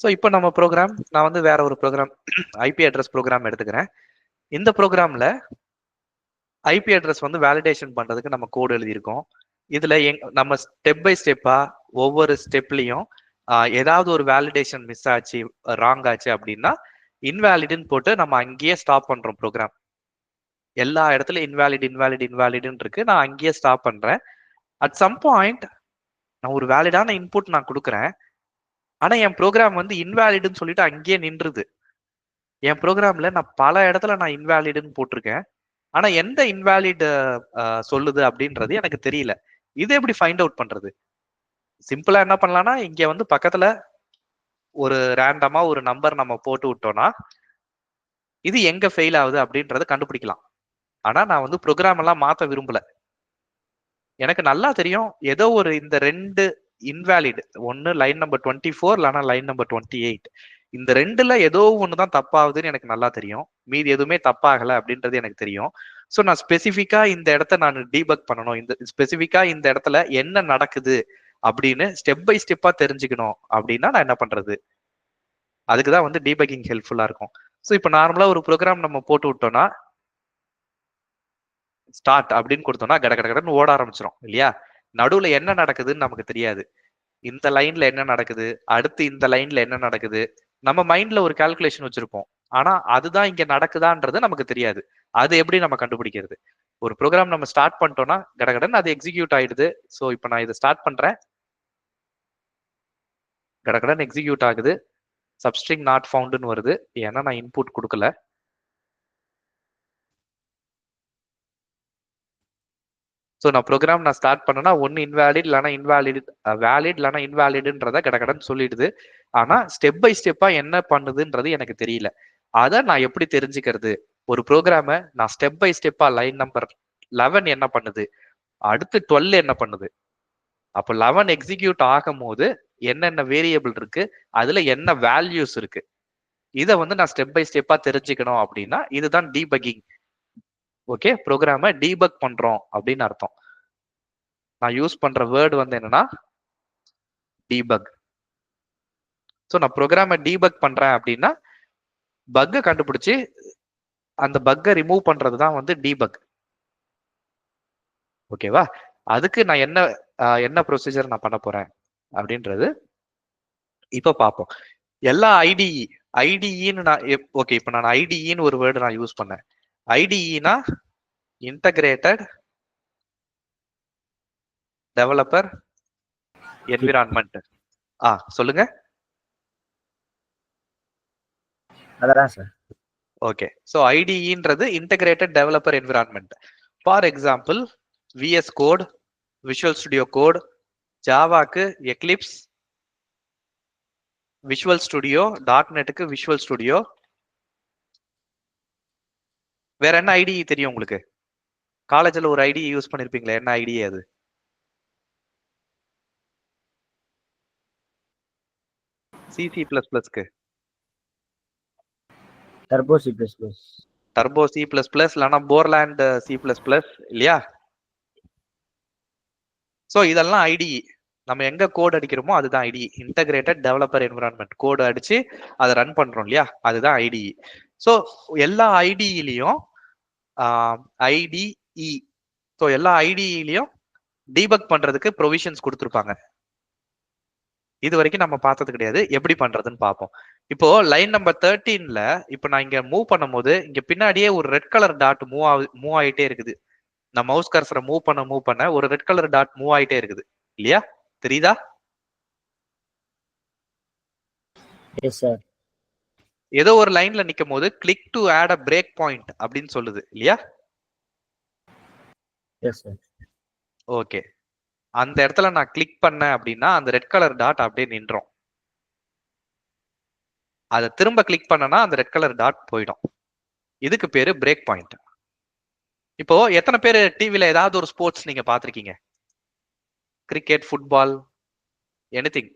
So இப்போ நம்ம program நான் வந்து வேற ஒரு ப்ரோக்ராம் ஐபி அட்ரஸ் ப்ரோக்ராம் எடுத்துக்கிறேன். இந்த ப்ரோக்ராம்ல ஐபி அட்ரஸ் வந்து வேலிடேஷன் பண்றதுக்கு நம்ம கோடு எழுதியிருக்கோம். இதுல நம்ம ஸ்டெப் பை ஸ்டெப்பா ஒவ்வொரு ஸ்டெப்லையும் ஏதாவது ஒரு வேலிடேஷன் மிஸ் ஆச்சு, ராங் ஆச்சு அப்படின்னா இன்வேலிட்னு போட்டு நம்ம அங்கேயே ஸ்டாப் பண்றோம் ப்ரோக்ராம். எல்லா இடத்துலயும் இன்வேலிட்னு இருக்கு. நான் அங்கேயே ஸ்டாப் பண்றேன். அட் சம் பாயிண்ட் நான் ஒரு வேலிடான இன்புட் நான் கொடுக்குறேன். ஆனா என் ப்ரோக்ராம் வந்து இன்வேலிட்னு சொல்லிட்டு அங்கேயே நின்றுது. என் ப்ரோக்ராம்ல நான் பல இடத்துல நான் இன்வேலிட்னு போட்டிருக்கேன். ஆனா எந்த இன்வேலிட் சொல்லுது அப்படின்றது எனக்கு தெரியல. இது எப்படி ஃபைண்ட் அவுட் பண்றது? சிம்பிளா என்ன பண்ணலாம்னா, இங்க வந்து பக்கத்துல ஒரு ரேண்டமா ஒரு நம்பர் நம்ம போட்டு விட்டோம்னா இது எங்க ஃபெயில் ஆகுது அப்படின்றத கண்டுபிடிக்கலாம். ஆனா நான் வந்து ப்ரோக்ராம் எல்லாம் மாத்த விரும்பல. எனக்கு நல்லா தெரியும் ஏதோ ஒரு இந்த ரெண்டு இன்வேலிட், ஒன்னு லைன் நம்பர் 24 இல்லைன்னா லைன் நம்பர் 28, இந்த ரெண்டுல ஏதோ ஒண்ணுதான் தப்பாகுதுன்னு எனக்கு நல்லா தெரியும். மீதி எதுவுமே தப்பாகல அப்படின்றது எனக்கு தெரியும். ஸோ நான் ஸ்பெசிஃபிக்கா இந்த இடத்த நான் டீபக் பண்ணணும், இந்த ஸ்பெசிஃபிக்கா இந்த இடத்துல என்ன நடக்குது அப்படின்னு ஸ்டெப் பை ஸ்டெப்பா தெரிஞ்சுக்கணும் அப்படின்னா நான் என்ன பண்றது? அதுக்குதான் வந்து டீபக்கிங் ஹெல்ப்ஃபுல்லா இருக்கும். ஸோ இப்போ நார்மலா ஒரு ப்ரோக்ராம் நம்ம போட்டு விட்டோம்னா ஸ்டார்ட் அப்படின்னு கொடுத்தோம்னா கடகடன்னு ஓட ஆரம்பிச்சிடும் இல்லையா? நடுவுல என்ன நடக்குதுன்னு நமக்கு தெரியாது. இந்த லைன்ல என்ன நடக்குது, அடுத்து இந்த லைன்ல என்ன நடக்குது, நம்ம மைண்ட்ல ஒரு கால்குலேஷன் வச்சிருப்போம். ஆனா அதுதான் இங்க நடக்குதான்றது நமக்கு தெரியாது. அது எப்படி நம்ம கண்டுபிடிக்கிறது? ஒரு ப்ரோக்ராம் நம்ம ஸ்டார்ட் பண்ணிட்டோம்னா கடகடன்னு அது எக்ஸிக்யூட் ஆயிடுது. ஸோ இப்போ நான் இதை ஸ்டார்ட் பண்றேன். கடகடன்னு எக்ஸிக்யூட் ஆகுது. சப்ஸ்ட்ரிங் நாட் ஃபவுண்டுன்னு வருது. ஏன்னா நான் இன்புட் கொடுக்கல. ஸோ நான் ப்ரோக்ராம் நான் ஸ்டார்ட் பண்ணேன்னா ஒன்னு இன்வேலிட் இல்லைனா வேலிட் இல்லைனா இன்வேலிட்ன்றத கடகடன்னு சொல்லிடுது. ஆனா ஸ்டெப் பை ஸ்டெப்பா என்ன பண்ணுதுன்றது எனக்கு தெரியல. அதை நான் எப்படி தெரிஞ்சுக்கிறது? ஒரு ப்ரோக்ராம நான் ஸ்டெப் பை ஸ்டெப்பா லைன் நம்பர் 11 என்ன பண்ணுது, அடுத்து 12 என்ன பண்ணுது, அப்போ 11 எக்ஸிக்யூட் ஆகும் போது என்னென்ன வேரியபிள் இருக்கு, அதுல என்ன வேல்யூஸ் இருக்கு, இதை வந்து நான் ஸ்டெப் பை ஸ்டெப்பா தெரிஞ்சுக்கணும் அப்படின்னா இதுதான் டீபக்கிங். ஓகே, ப்ரோக்ராம டீபக் பண்றோம் அப்படின்னு அர்த்தம். நான் யூஸ் பண்ற வேர்டு வந்து என்னன்னா டீபக். ஸோ நான் ப்ரோக்ராம டீபக் பண்றேன் அப்படின்னா பக்கை கண்டுபிடிச்சு அந்த பக்கை ரிமூவ் பண்றது தான் வந்து டீபக். ஓகேவா? அதுக்கு நான் என்ன ப்ரொசீஜர் நான் பண்ண போறேன் அப்படின்றது இப்ப பார்ப்போம். எல்லா ஐடிஇன்னு நான் ஓகே, இப்போ நான் ஐடிஇன்னு ஒரு வேர்டு நான் யூஸ் பண்ணேன். ஐடிஇனா இன்டகிரேட்டட் டெவலப்பர் என்விரான்மெண்ட். சொல்லுங்க. அதான் சார். ஓகே, ஸோ ஐடிஇன்றது integrated developer environment. For example VS code, visual studio code, ஜாவாக்கு எக்லிப்ஸ், விஷுவல் ஸ்டுடியோ, .NETக்கு விஷுவல் ஸ்டுடியோ. வேற என்ன ஐடிஇ தெரியும் உங்களுக்கு? காலேஜ்ல ஒரு ஐடிஇ யூஸ் பண்ணிருப்பீங்களா? என்ன ஐடிஇ அது? C++க்கு டர்போ C++. டர்போ C++ இல்லைன்னா போர்லாண்ட் C++ இல்லையா? ஸோ இதெல்லாம் ஐடிஇ. நம்ம எங்க கோட் அடிக்கிறோமோ அதுதான் ஐடிஇ, இன்டகிரேட்டட் டெவலப்பர் என்விரான்மெண்ட். கோடு அடிச்சு அதை ரன் பண்றோம் இல்லையா, அதுதான் ஐடிஇ. ஸோ எல்லா ஐடிஇலையும் ஐடிஇ, ஸோ எல்லா ஐடிஇலையும் டீபக் பண்றதுக்கு ப்ரொவிஷன்ஸ் கொடுத்துருப்பாங்க. இது வரைக்கும் நம்ம பார்த்தது கிடையாது. எப்படி பண்றதுன்னு பார்ப்போம். இப்போ லைன் நம்பர் 13ல இப்போ நான் இங்க மூவ் பண்ணும் போது இங்க பின்னாடியே ஒரு ரெட் கலர் டாட் மூவ் ஆயிட்டே இருக்குது. நான் மவுஸ் கர்சரை மூவ் பண்ண ஒரு ரெட் கலர் டாட் மூவ் ஆயிட்டே இருக்குது இல்லையா? தெரியுதா? Yes sir. ஏதோ ஒரு லைன்ல நிக்கும் போது click to add a break point அப்படின்னு சொல்லுது இல்லையா? Yes sir. ஓகே, அந்த இடத்துல நான் கிளிக் பண்ணேன் அப்படின்னா அந்த ரெட் கலர் டாட் அப்படியே நின்றோம். அதை திரும்ப கிளிக் பண்ணனா அந்த ரெட் கலர் டாட் போயிடும். இதுக்கு பேரு பிரேக் பாயிண்ட். இப்போ எத்தனை பேர் டிவில ஏதாவது ஒரு ஸ்போர்ட்ஸ் நீங்க பாத்திருக்கீங்க? Cricket, football, anything,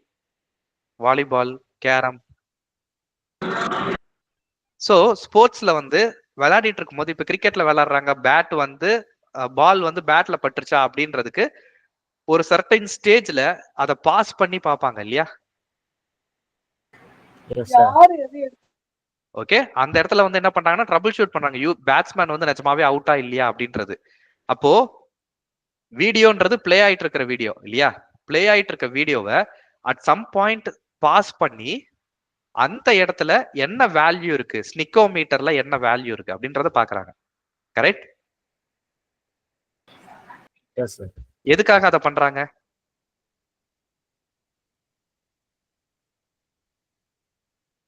volleyball, carrom. So ஸ்போர்ட்ஸ்ல வந்து விளையாடிட்டு இருக்கும் போது இப்ப கிரிக்கெட்ல விளையாடுறாங்க, பேட் வந்து பால் வந்து பேட்ல பட்டுருச்சா அப்படின்றதுக்கு ஒரு சர்டைன் ஸ்டேஜ்ல அதை பாஸ் பண்ணி பார்ப்பாங்க இல்லையா? Yes sir. ஓகே, அந்த இடத்துல வந்து என்ன பண்றாங்கன்னா ட்ரபிள் ஷூட் பண்றாங்க. பேட்ஸ்மேன் வந்து நிஜமாவே அவுட்டா இல்லையா அப்படின்றது. அப்போ வீடியோன்றது பிளே ஆயிட்டு இருக்கிற வீடியோ இல்லையா? பிளே ஆயிட்டு இருக்க வீடியோவை அட் சம் பாயிண்ட் பாஸ் பண்ணி அந்த இடத்துல என்ன வேல்யூ இருக்கு, ஸ்னிக்கோமீட்டர்ல என்ன வேல்யூ இருக்கு அப்படின்றத பாக்குறாங்க. கரெக்ட்? Yes sir. எதுக்காக அதை பண்றாங்க?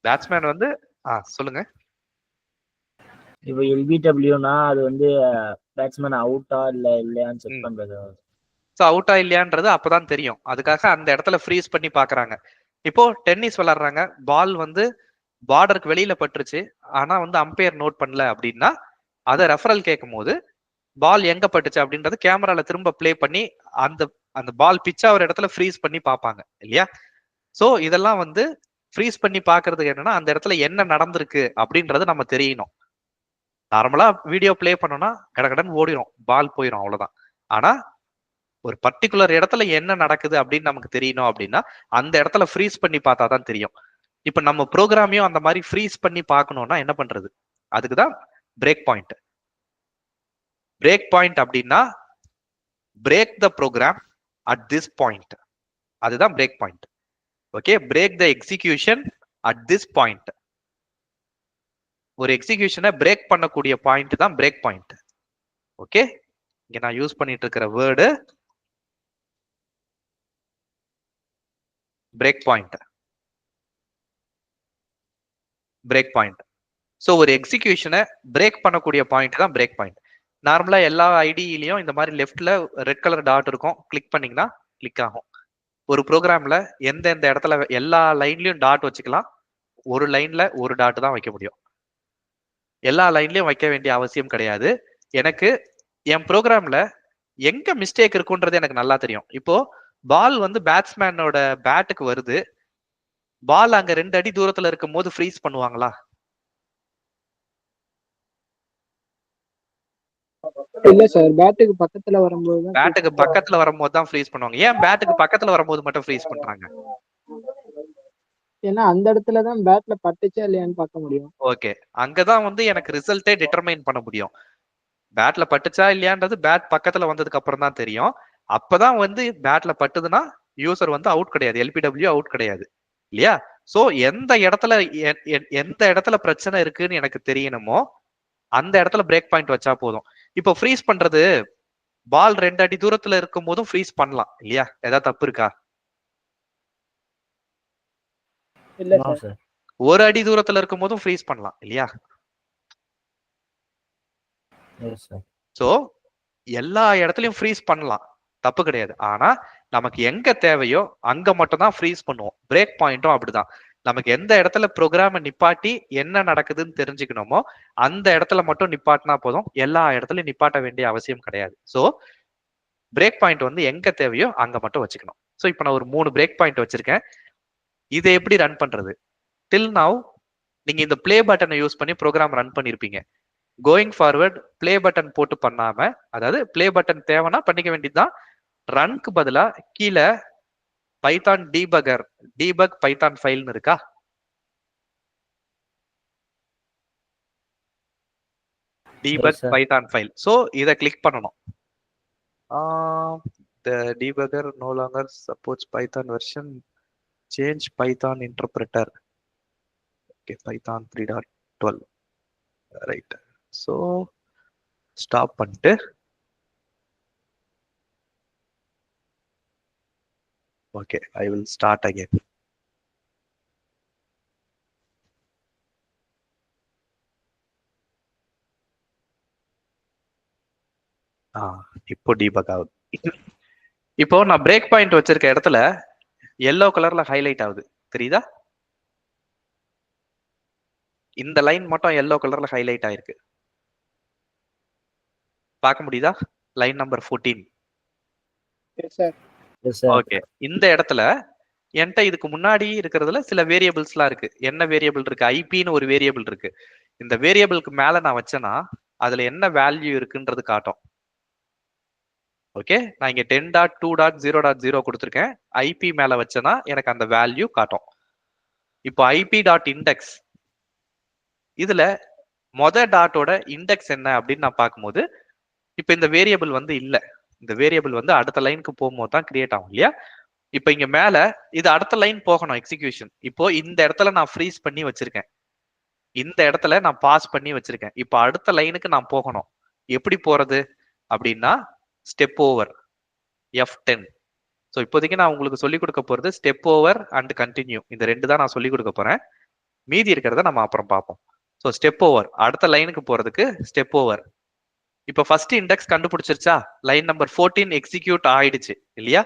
பேட்ஸ்மேன் வந்து சொல்லுங்க. இப்போ எல்பிடபிள்யூனா அது வந்து பேட்ஸ்மேன் அவுட்டா இல்லையான்னு செக் பண்றது. ஸோ அவுட்டா இல்லையான்றது அப்பதான் தெரியும். அதுக்காக அந்த இடத்துல ஃப்ரீஸ் பண்ணி பாக்குறாங்க. இப்போ டென்னிஸ் விளையாடுறாங்க, பால் வந்து பார்டருக்கு வெளியில பட்டுருச்சு, ஆனா வந்து அம்பையர் நோட் பண்ணல அப்படின்னா அதை ரெஃபரல் கேட்கும் போது பால் எங்க பட்டுச்சு அப்படின்றது கேமரால திரும்ப பிளே பண்ணி அந்த அந்த பால் பிச்சா ஒரு இடத்துல ஃப்ரீஸ் பண்ணி பார்ப்பாங்க இல்லையா? சோ இதெல்லாம் வந்து ஃப்ரீஸ் பண்ணி பாக்குறதுக்கு என்னன்னா அந்த இடத்துல என்ன நடந்திருக்கு அப்படின்றது நம்ம தெரியணும். நார்மலா வீடியோ பிளே பண்ணோம்னா கடகடன்னு ஓடிடும், பால் போயிடும், அவ்வளவுதான். ஆனா ஒரு பர்டிகுலர் இடத்துல என்ன நடக்குது அப்படின்னு நமக்கு தெரியணும் அப்படின்னா அந்த இடத்துல ஃப்ரீஸ் பண்ணி பார்த்தா தான் தெரியும். இப்ப நம்ம ப்ரோக்ராமையும் அந்த மாதிரி ஃப்ரீஸ் பண்ணி பார்க்கணும்னா என்ன பண்றது? அதுக்குதான் பிரேக் பாயிண்ட். பிரேக் பாயிண்ட் அப்படின்னா break the program at this point. அதுதான் break point. Okay, break the execution at this point. ஒரு எக்ஸிகியூஷனை பிரேக் பண்ணக்கூடிய பாயிண்ட் தான் பிரேக் பாயிண்ட். ஓகே, இங்க நான் யூஸ் பண்ணிட்டு இருக்கிற word break point. Break point. So ஒரு எக்ஸிகியூஷனை பிரேக் பண்ணக்கூடிய பாயிண்ட் தான் பிரேக் பாயிண்ட். நார்மலா எல்லா ஐடியிலையும் இந்த மாதிரி லெஃப்ட்ல ரெட் கலர் டாட் இருக்கும், கிளிக் பண்ணீங்கன்னா கிளிக் ஆகும். ஒரு ப்ரோக்ராம்ல எந்தெந்த இடத்துல எல்லா லைன்லயும் டாட் வச்சுக்கலாம், ஒரு லைன்ல ஒரு டாட் தான் வைக்க முடியும். எல்லா லைன்லயும் வைக்க வேண்டிய அவசியம் கிடையாது. எனக்கு என் ப்ரோக்ராம்ல எங்க மிஸ்டேக் இருக்குன்றது எனக்கு நல்லா தெரியும். இப்போ பால் வந்து பேட்ஸ்மேனோட பேட்டுக்கு வருது, பால் அங்க 2 அடி தூரத்துல இருக்கும் போது ஃப்ரீஸ் பண்ணுவாங்களா? இல்ல சார், பேட்டுக்கு பக்கத்துல வரும்போது தான் பேட்டுக்கு பக்கத்துல வரும்போது தான் ஃப்ரீஸ் பண்ணுவாங்க. ஏன் பேட்டுக்கு பக்கத்துல வரும்போது மட்டும் ஃப்ரீஸ் பண்றாங்க? ஏன்னா அந்த இடத்துல தான் பேட்ல பட்டுச்சா இல்லையான்னு பார்க்க முடியும். ஓகே, அங்கதான் வந்து எனக்கு ரிசல்ட்டே டிட்டர்மைன் பண்ண முடியும். பேட்ல பட்டுச்சா இல்லையான்றது பேட் பக்கத்துல வந்ததுக்கு அப்புறம் தான் தெரியும். அப்பதான் வந்து பேட்ல பட்டுதுன்னா யூசர் வந்து அவுட் கிடையாது, எல்பிடபிள்யூ அவுட் கிடையாது இல்லையா? சோ எந்த இடத்துல பிரச்சனை இருக்குன்னு எனக்கு தெரியணுமோ அந்த இடத்துல பிரேக் பாயிண்ட் வச்சா போதும். இப்போ ஃப்ரீஸ் பண்றது பால் 2 அடி தூரத்துல இருக்கும் போதும் ஃப்ரீஸ் பண்ணலாம் இல்லையா? ஏதாவது தப்பு இருக்கா? இல்ல சார். 1 அடி தூரத்துல இருக்கும் போதும் ஃப்ரீஸ் பண்ணலாம் இல்லையா? சோ எல்லா இடத்துலயும் ஃப்ரீஸ் பண்ணலாம், தப்பு கிடையாது. ஆனா நமக்கு எங்க தேவையோ அங்க மட்டும் தான் ஃப்ரீஸ் பண்ணுவோம். பிரேக் பாயிண்ட்டும் அப்படிதான். நமக்கு எந்த இடத்துல ப்ரோக்ராம நிப்பாட்டி என்ன நடக்குதுன்னு தெரிஞ்சுக்கணுமோ அந்த இடத்துல மட்டும் நிப்பாட்டினா போதும், எல்லா இடத்துலயும் நிப்பாட்ட வேண்டிய அவசியம் கிடையாது. சோ பிரேக் பாயிண்ட் வந்து எங்க தேவையோ அங்க மட்டும் வச்சுக்கணும். சோ இப்போ நான் ஒரு 3 பிரேக் பாயிண்ட் வச்சிருக்கேன். இதை எப்படி ரன் பண்றது? டில் நவ் நீங்க இந்த பிளே பட்டனை யூஸ் பண்ணி ப்ரோக்ராம் ரன் பண்ணிருப்பீங்க. கோயிங் ஃபார்வர்ட் பிளே பட்டன் போட்டு பண்ணாம, அதாவது பிளே பட்டன் தேவைன்னா பண்ணிக்க வேண்டியதுதான். ரன்க்கு பதிலா கீழே பைத்தான் டீபகர், டீபக் பைத்தான் ஃபைல்னு இருக்கா? Debug Python file. சோ இதை கிளிக் பண்ணணும். The debugger no longer supports Python version. Change Python interpreter. Okay, Python 3.12. Right. So stop பண்ணிட்டு okay, I will start again. இப்போ டீபக் ஆகுது. இப்போ நான் பிரேக் பாயிண்ட் வச்சிருக்க இடத்துல எல்லோ கலர்ல ஹைலைட் ஆகுது, தெரியுதா? இந்த லைன் மட்டும் எல்லோ கலர்ல ஹைலைட் ஆயிருக்கு, பார்க்க முடியுதா? Line number 14. ஓகே, இந்த இடத்துல என்கிட்ட இதுக்கு முன்னாடி இருக்கிறதுல சில வேரியபிள்ஸ்லாம் இருக்கு. என்ன வேரியபிள் இருக்கு? ஐபின்னு ஒரு வேரியபிள் இருக்கு. இந்த வேரியபிளுக்கு மேல நான் வச்சேன்னா அதுல என்ன வேல்யூ இருக்குன்றது காட்டும். ஓகே, நான் இங்க 10.2.0.0 கொடுத்துருக்கேன். ஐபி மேல வச்சேன்னா எனக்கு அந்த வேல்யூ காட்டும். இப்போ ஐபி டாட் இண்டெக்ஸ் இதுல டாட்டோட இண்டெக்ஸ் என்ன அப்படின்னு நான் பார்க்கும்போது இப்ப இந்த வேரியபிள் வந்து இல்ல. இந்த வேரியபிள் வந்து அடுத்த லைனுக்கு போகும்போது தான் கிரியேட் ஆகும் இல்லையா? இப்ப இங்க மேல இது அடுத்த லைன் போகணும் எக்ஸிகியூஷன். இப்போ இந்த இடத்துல நான் ஃப்ரீஸ் பண்ணி வச்சிருக்கேன், இந்த இடத்துல நான் பாஸ் பண்ணி வச்சிருக்கேன். இப்போ அடுத்த லைனுக்கு நான் போகணும். எப்படி போறது அப்படின்னா ஸ்டெப் ஓவர் F10. ஸோ இப்போதைக்கு நான் உங்களுக்கு சொல்லிக் கொடுக்க போறது ஸ்டெப் ஓவர் அண்ட் கண்டினியூ. இந்த ரெண்டு தான் நான் சொல்லிக் கொடுக்க போறேன். மீதி இருக்கிறத நம்ம அப்புறம் பார்ப்போம். ஸோ ஸ்டெப் ஓவர் அடுத்த லைனுக்கு போறதுக்கு ஸ்டெப் ஓவர். இப்போ ஃபர்ஸ்ட் இண்டெக்ஸ் கண்டுபிடிச்சிருச்சா? லைன் நம்பர் 14 எக்ஸிக்யூட் ஆயிடுச்சு இல்லையா?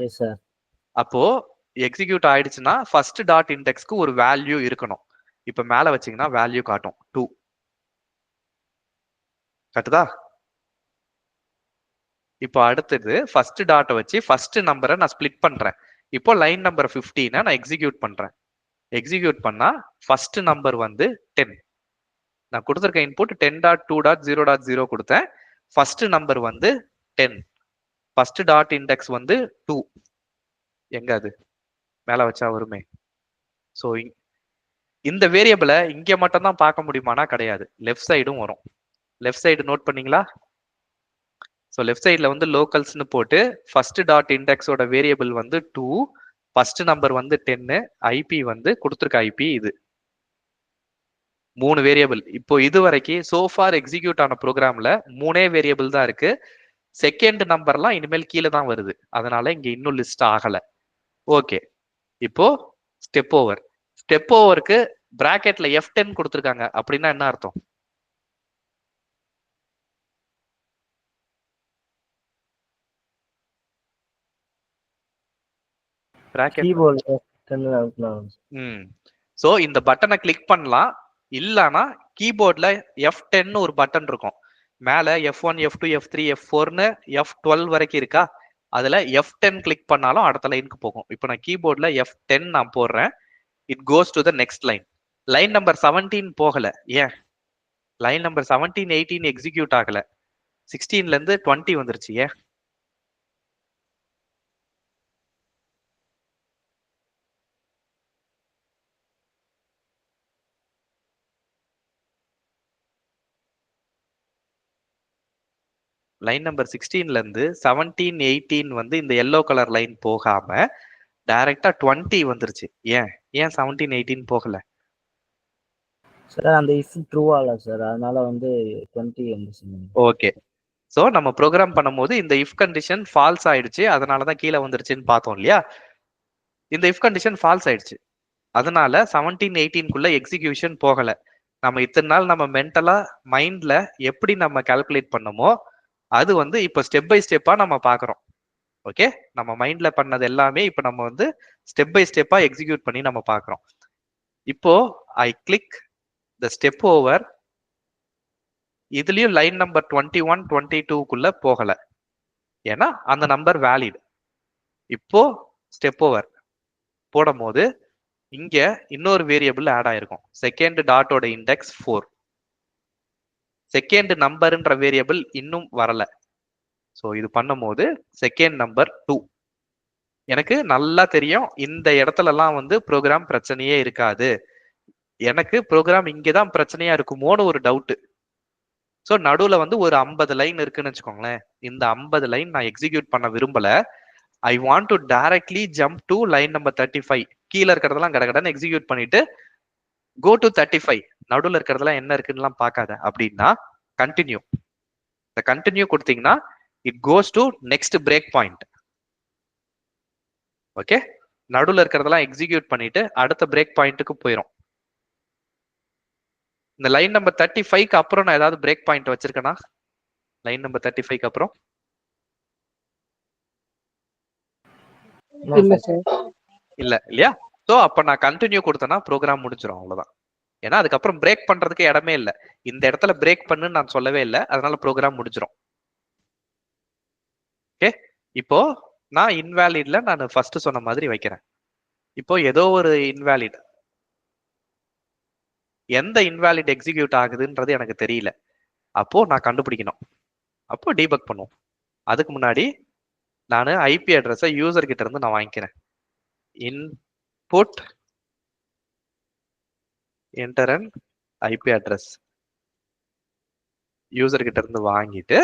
Yes sir. அப்போ எக்ஸிக்யூட் ஆயிடுச்சுன்னா ஃபர்ஸ்ட் டாட் இண்டெக்ஸ்க்கு ஒரு வேல்யூ இருக்கணும். இப்ப மேல வச்சீங்கன்னா வேல்யூ காட்டும் 2. கட்டுதா? இப்போ அடுத்தது ஃபர்ஸ்ட் டாட்டை வச்சு ஃபர்ஸ்ட் நம்பரை நான் ஸ்பிளிட் பண்றேன். இப்போ லைன் நம்பர் 15 நான் எக்ஸிக்யூட் பண்றேன். எக்ஸிக்யூட் பண்ணா ஃபர்ஸ்ட் நம்பர் வந்து 10. நான் கொடுத்துருக்க இன்புட் 10.2.0.0 கொடுத்தேன். ஃபர்ஸ்ட் நம்பர் வந்து 10. ஃபர்ஸ்ட் டாட் இண்டெக்ஸ் வந்து 2. எங்க அது மேல வச்சா வருமே. ஸோ இந்த வேரியபிளை இங்க மட்டும் தான் பார்க்க முடியுமானா கிடையாது, லெஃப்ட் சைடும் வரும். லெஃப்ட் சைடு நோட் பண்ணீங்களா? ஸோ லெஃப்ட் சைட்ல வந்து லோக்கல்ஸ்னு போட்டு ஃபர்ஸ்ட் டாட் இண்டெக்ஸோட வேரியபிள் வந்து 2, ஃபர்ஸ்ட் நம்பர் வந்து 10, ஐபி வந்து கொடுத்துருக்க ஐபி இது 3 வேரியபிள். இப்போ இது வரைக்கும் சோஃபார் எக்ஸிக்யூட் ஆன ப்ரோக்ராம்ல 3 வேரியபிள் தான் இருக்கு. செகண்ட் நம்பர்லாம் இனிமேல் கீழே தான் வருது, அதனால இங்க இன்னும் லிஸ்ட் ஆகல. ஓகே, இப்போ ஸ்டெப் ஓவர். ஸ்டெப் ஓவருக்கு பிராக்கெட்ல F10 கொடுத்துருக்காங்க. அப்படின்னா என்ன அர்த்தம்? சோ இந்த பட்டனை கிளிக் பண்ணலாம். இல்லனா கீபோர்ட்ல F10 ஒரு பட்டன் இருக்கும். மேல F1, F2, F3, F4ன்னு F12 வரைக்கும் இருக்கா? அதுல F10 கிளிக் பண்ணாலும் அடுத்த லைனுக்கு போகும். இப்போ நான் கீபோர்ட்ல F10 நான் போடுறேன். It goes to the next line. Line number 17 போகல. ஏன்? லைன் நம்பர் 17, 18 எக்ஸிக்யூட் ஆகல. 16ல இருந்து 20 வந்துருச்சு. ஏன்? லைன் நம்பர் 16ல இருந்து 17, 18 வந்து இந்த எல்லோ கலர் லைன் போகாம டைரக்டா 20 வந்துருச்சு. ஏன் 17, 18 போகல? சார் அந்த இஃப் ட்ரூ ஆகல சார், அதனால வந்து 20 வந்துச்சு. ஓகே, சோ நம்ம ப்ரோக்ராம் பண்ணும்போது இந்த இஃப் கண்டிஷன் ஃபால்ஸ் ஆயிடுச்சு, அதனால தான் கீழே வந்துருச்சுன்னு பார்த்தோம் இல்லையா? இந்த இஃப் கண்டிஷன் ஃபால்ஸ் ஆயிடுச்சு, அதனால 17, 18க்குள்ள எக்ஸிகியூஷன் போகல. நம்ம இத்தனை நாள் நம்ம மென்டலா மைண்ட்ல எப்படி நம்ம கால்குலேட் பண்ணமோ அது வந்து இப்போ ஸ்டெப் பை ஸ்டெப்பா நம்ம பாக்குறோம். ஓகே, நம்ம மைண்ட்ல பண்ணது எல்லாமே இப்போ நம்ம வந்து ஸ்டெப் பை ஸ்டெப்பா எக்ஸிக்யூட் பண்ணி நம்ம பாக்குறோம். இப்போ I click the step over. இதுலயும் லைன் நம்பர் 21, 22க்குள்ள போகல, ஏன்னா அந்த நம்பர் வேலிட். இப்போ ஸ்டெப் ஓவர் போடும் போது இங்க இன்னொரு வேரியபிள் ஆட் ஆயிருக்கும். செகண்ட் டாட்டோட இண்டெக்ஸ் 4. செகண்ட் நம்பர்ன்ற வேரியபிள் இன்னும் வரல. ஸோ இது பண்ணும்போது செகண்ட் நம்பர் 2. எனக்கு நல்லா தெரியும் இந்த இடத்துலலாம் வந்து ப்ரோக்ராம் பிரச்சனையே இருக்காது. எனக்கு ப்ரோக்ராம் இங்கதான் பிரச்சனையா இருக்குமோன்னு ஒரு டவுட். ஸோ நடுவில் வந்து ஒரு 50 லைன் இருக்குன்னு வச்சுக்கோங்களேன். இந்த 50 லைன் நான் எக்ஸிக்யூட் பண்ண விரும்பல. I want to directly jump to line number 35. கீழே இருக்கிறதெல்லாம் கடகடன்னு எக்ஸிக்யூட் பண்ணிட்டு கோ டு 35. நடுவில் இருக்கிறதெல்லாம் என்ன இருக்குன்னு பார்க்காத அப்படின்னா கண்டினியூ. இந்த கண்டினியூ கொடுத்தீங்கன்னா it goes to next break point. Okay, நடுவில் இருக்கிறதெல்லாம் எக்ஸிக்யூட் பண்ணிட்டு அடுத்த பிரேக் பாயிண்ட்டுக்கு போயிடும். இந்த லைன் நம்பர் 35க்கு அப்புறம் நான் ஏதாவது பிரேக் பாயிண்ட் வச்சிருக்கேனா? லைன் நம்பர் 35க்கு அப்புறம் இல்ல இல்லையா? சோ அப்ப நான் கண்டினியூ கொடுத்தேன்னா ப்ரோக்ராம் முடிஞ்சிடும், அவ்வளவுதான். ஏன்னா அதுக்கப்புறம் பிரேக் பண்றதுக்கு இடமே இல்லை. இந்த இடத்துல பிரேக் பண்ணுன்னு நான் சொல்லவே இல்லை, அதனால ப்ரோக்ராம் முடிஞ்சிடும். ஓகே, இப்போ நான் இன்வேலிட்ல நான் ஃபர்ஸ்ட் சொன்ன மாதிரி வைக்கிறேன். இப்போ ஏதோ ஒரு இன்வேலிட், எந்த இன்வேலிட் எக்ஸிக்யூட் ஆகுதுன்றது எனக்கு தெரியல. அப்போ நான் கண்டுபிடிக்கணும். அப்போ டீபக் பண்ணுவோம். அதுக்கு முன்னாடி நான் ஐபி அட்ரஸை யூசர் கிட்ட இருந்து நான் வாங்கிக்கிறேன். Input enter and IP address user கிட்ட இருந்து வாங்கிட்டு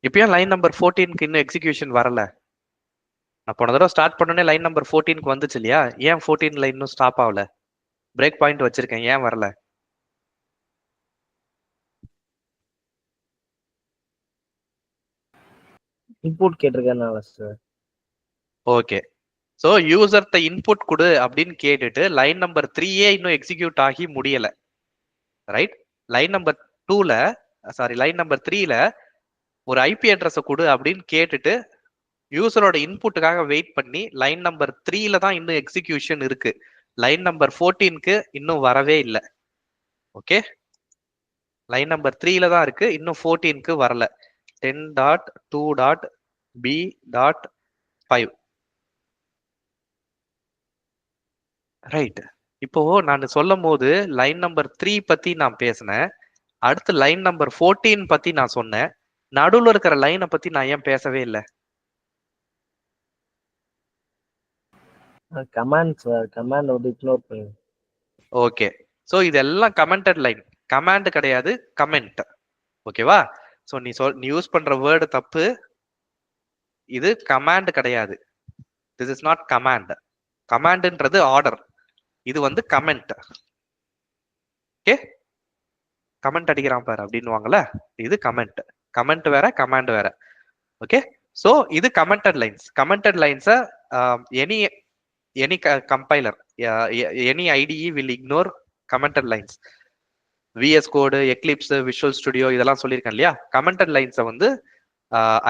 இப்பயும் லைன் நம்பர் 14க்கு இன்னும் எக்ஸிகியூஷன் வரல. நான் போன தடவை ஸ்டார்ட் பண்ணோடனே லைன் நம்பர் 14க்கு வந்துச்சு இல்லையா? ஏன் 14 லைன் இன்னும் ஸ்டாப் ஆகல? பிரேக் பாயிண்ட் வச்சிருக்கேன், ஏன் வரல? இன்புட் கேட்டிருக்கனால சார். ஓகே, ஸோ யூசர்கிட்ட இன்புட் கொடு அப்படின்னு கேட்டுட்டு லைன் நம்பர் 3ஏ இன்னும் எக்ஸிக்யூட் ஆகி முடியல, ரைட்? லைன் நம்பர் 2ல சாரி லைன் நம்பர் 3ல ஒரு ஐபி அட்ரஸை கொடு அப்படின்னு கேட்டுட்டு யூசரோட இன்புட்டுக்காக வெயிட் பண்ணி லைன் நம்பர் 3ல தான் இன்னும் எக்ஸிக்யூஷன் இருக்கு. லைன் நம்பர் 14க்கு இன்னும் வரவே இல்லை. ஓகே, லைன் நம்பர் 3ல தான் இருக்கு, இன்னும் 14க்கு வரல. 10.2.b.5 right. இப்போ நான் சொல்லும் போது லைன் நம்பர் 3 பத்தி நான் பேசினேன், அடுத்து லைன் நம்பர் 14 பத்தி நான் சொன்னேன். நடுவில் இருக்கிற லைனை பத்தி நான் ஏன் பேசவே இல்லை? கமாண்ட் சார், கமாண்ட் வந்து இக்னோர் பண்ணு. ஓகே, ஸோ இதெல்லாம் கமெண்டட் லைன், கமாண்ட் கிடையாது, கமெண்ட். ஓகேவா? ஸோ நீ யூஸ் பண்ற வேர்டு தப்பு, இது கமாண்ட் கிடையாது. This is not command. கமாண்ட்ன்றது ஆர்டர், இது வந்து கமெண்ட். ஓகே, கமெண்ட் அடிக்கிறான் பாரு அப்படின்னுவாங்கல்ல, இது கமெண்ட். கமெண்ட் வேற, கமாண்ட் வேற. ஓகே, ஸோ இது கமெண்டட் லைன்ஸ். கமெண்டட் லைன்ஸை any compiler, any IDE will ignore commented lines. VS code, eclipse, visual studio இதெல்லாம் சொல்லியிருக்கேன் இல்லையா? கமெண்டட் லைன்ஸை வந்து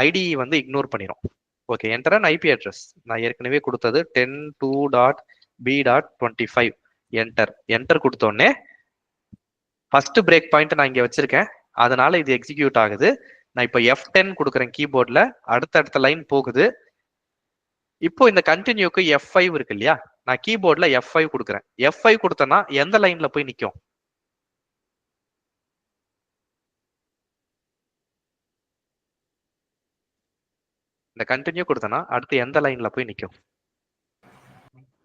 ஐடிஇ வந்து இக்னோர் பண்ணிடும். Okay, enter and IP address நான் ஏற்கனவே கொடுத்தது 10.2.b.25. என்டர் கொடுத்தோடனே ஃபர்ஸ்ட் பிரேக் பாயிண்ட் நான் இங்க வச்சிருக்கேன், அதனால இது எக்ஸிக்யூட் ஆகுது. நான் இப்போ F10 கொடுக்குறேன் கீபோர்ட்ல, அடுத்த லைன் போகுது. இப்போ இந்த கண்டினியூக்கு F5 இருக்கு இல்லையா? நான் கீபோர்ட்ல F5 கொடுக்குறேன். F5 கொடுத்தேன்னா எந்த லைன்ல போய் நிற்கும்? இந்த கண்டினியூ கொடுத்தேன்னா அடுத்து எந்த லைன்ல போய் நிற்கும்?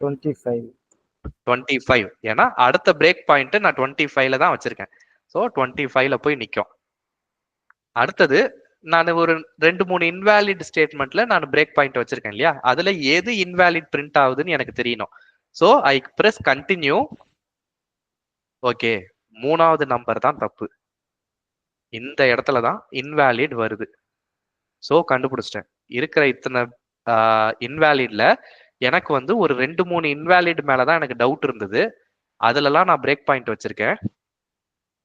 25. ஏன்னா அடுத்த பிரேக் பாயிண்ட் நான் 25ல தான் வச்சிருக்கேன். ஸோ 25ல போய் நிற்கும். அடுத்தது நான் ஒரு 2-3 இன்வாலிட் ஸ்டேட்மெண்ட்ல நான் பிரேக் பாயிண்ட் வச்சிருக்கேன் இல்லையா? அதுல எது இன்வாலிட் பிரிண்ட் ஆகுதுன்னு எனக்கு தெரியணும். So I press continue. Okay, 3வது நம்பர் தான் தப்பு, இந்த இடத்துல தான் இன்வாலிட் வருது. ஸோ கண்டுபிடிச்சிட்டேன். இருக்கிற இத்தனை இன்வாலிட்ல எனக்கு வந்து ஒரு 2-3 இன்வாலிட் மேலதான் எனக்கு டவுட் இருந்தது. அதுலலாம் நான் பிரேக் பாயிண்ட் வச்சிருக்கேன்,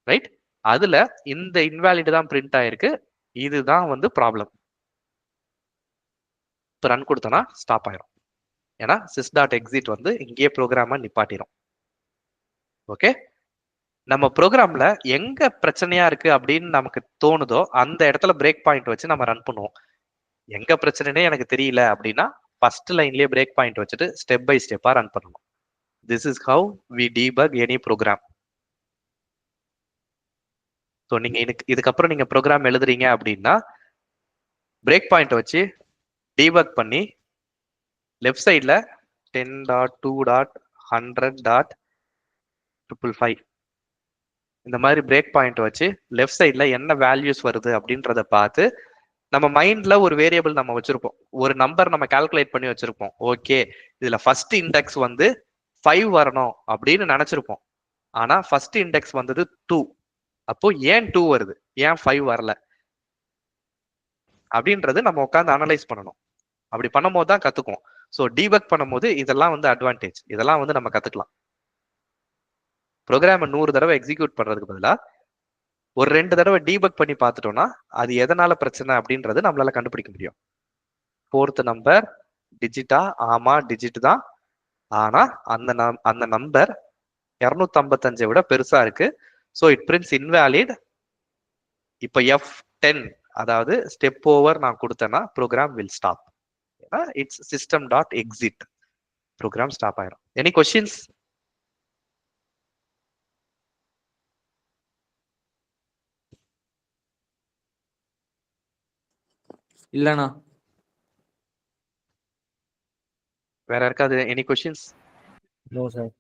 ரைட்? அதுல இந்த இன்வாலிட் தான் பிரிண்ட் ஆயிருக்கு, இதுதான் வந்து ப்ராப்ளம். இப்போ ரன் கொடுத்தனா ஸ்டாப் ஆயிரும், ஏன்னா sys.exit வந்து இங்கேயே ப்ரோக்ராம நிப்பாட்டிரும். ஓகே, நம்ம ப்ரோக்ராம்ல எங்க பிரச்சனையா இருக்கு அப்படின்னு நமக்கு தோணுதோ அந்த இடத்துல பிரேக் பாயிண்ட் வச்சு நம்ம ரன் பண்ணுவோம். எங்க பிரச்சனைனே எனக்கு தெரியல அப்படின்னா ஃபர்ஸ்ட் லைன்லயே பிரேக் பாயிண்ட் வச்சுட்டு ஸ்டெப் பை ஸ்டெப்பா ரன் பண்ணணும். This is how we debug any program. So நீங்க இதுக்கப்புறம் நீங்க ப்ரோக்ராம் எழுதுறீங்க அப்படின்னா பிரேக் பாயிண்ட் வச்சு டீபக் பண்ணி லெஃப்ட் சைட்ல 10.2.100.555 இந்த மாதிரி பிரேக் பாயிண்ட் வச்சு லெஃப்ட் சைட்ல என்ன வேல்யூஸ் வருது அப்படின்றத பார்த்து நம்ம மைண்ட்ல ஒரு வேரியபிள் நம்ம வச்சிருப்போம், ஒரு நம்பர் நம்ம கால்குலேட் பண்ணி வச்சிருப்போம். ஓகே, இதுல ஃபர்ஸ்ட் இண்டெக்ஸ் வந்து 5 வரணும் அப்படின்னு நினைச்சிருப்போம். ஆனா ஃபர்ஸ்ட் இண்டெக்ஸ் வந்தது 2. அப்போ ஏன் 2 வருது, ஏன் 5 வரல அப்படின்றது நம்ம உட்காந்து அனலைஸ் பண்ணணும். அப்படி பண்ணும்போது தான் கத்துக்குவோம். ஸோ டீபக் பண்ணும்போது இதெல்லாம் வந்து அட்வான்டேஜ், இதெல்லாம் வந்து நம்ம கத்துக்கலாம். ப்ரோக்ராமை 100 தடவை எக்ஸிக்யூட் பண்றதுக்கு பதிலாக ஒரு 2 தடவை டீபக் பண்ணி பார்த்துட்டோம்னா அது எதனால பிரச்சனை அப்படின்றது நம்மளால கண்டுபிடிக்க முடியும். 4th number டிஜிட்டா? ஆமா, டிஜிட் தான். ஆனா அந்த நம்பர் 255 விட பெருசா இருக்கு. So it prints invalid. இப்போ F10 அதாவது ஸ்டெப் ஓவர் நான் கொடுத்தேன்னா program will stop. It's system.exit. Program stop ஆயிரும். Any questions? இல்லண்ணா. வேற யாருக்காவது எனி கொஸ்டின்ஸ்? No sir.